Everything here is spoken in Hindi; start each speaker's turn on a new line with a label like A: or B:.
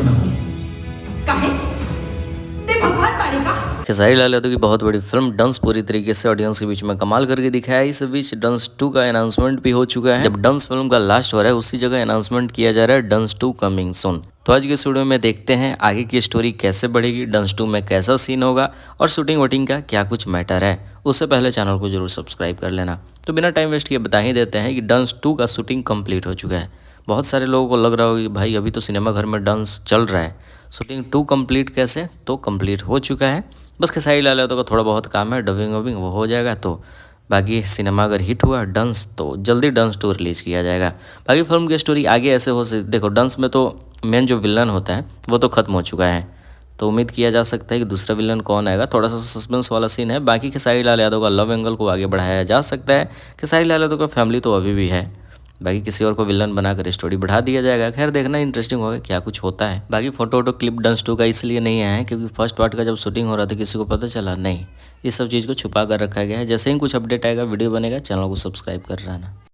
A: शो में हूँ। काहे? ते भगवान मानेगा?
B: खेसारी लाल यादव की बहुत बड़ी फिल्म डंस पूरी तरीके से ऑडियंस के बीच में कमाल करके दिखाया है। इस बीच डंस 2 का अनाउंसमेंट भी हो चुका है। जब डंस फिल्म का लास्ट हो रहा है उसी जगह अनाउंसमेंट किया जा रहा है डंस 2 कमिंग सून। तो आज के इस वीडियो में देखते हैं आगे की स्टोरी कैसे बढ़ेगी, डंस 2 में कैसा सीन होगा और शूटिंग वोटिंग का क्या कुछ मैटर है। उससे पहले चैनल को जरूर सब्सक्राइब कर लेना। तो बिना टाइम वेस्ट किए बता ही देते हैं कि डंस 2 का शूटिंग कंप्लीट हो चुका है। बहुत सारे लोगों को लग रहा होगा कि भाई अभी तो सिनेमा घर में डांस चल रहा है, शूटिंग 2 कंप्लीट कैसे? तो कंप्लीट हो चुका है। बस खेसारी लाल यादव का थोड़ा बहुत काम है, डबिंग वबिंग वो हो जाएगा तो बाकी सिनेमा अगर हिट हुआ डंस तो जल्दी डंस 2 रिलीज़ किया जाएगा। बाकी फिल्म की स्टोरी आगे ऐसे हो सकती, देखो डंस में तो मेन जो विलन होता है वो तो ख़त्म हो चुका है, तो उम्मीद किया जा सकता है कि दूसरा विलन कौन आएगा। थोड़ा सा सस्पेंस वाला सीन है। बाकी खेसारी लाल यादव का लव एंगल को आगे बढ़ाया जा सकता है। खेसारी लाल यादव का फैमिली तो अभी भी है, बाकी किसी और को विलन बनाकर स्टोरी बढ़ा दिया जाएगा। खैर देखना इंटरेस्टिंग होगा क्या कुछ होता है। बाकी फोटो वोटो क्लिप डंस 2 का इसलिए नहीं आया है क्योंकि फर्स्ट पार्ट का जब शूटिंग हो रहा था किसी को पता चला नहीं, इस सब चीज़ को छुपा कर रखा गया है। जैसे ही कुछ अपडेट आएगा वीडियो बनेगा चैनल को सब्सक्राइब कर रहना।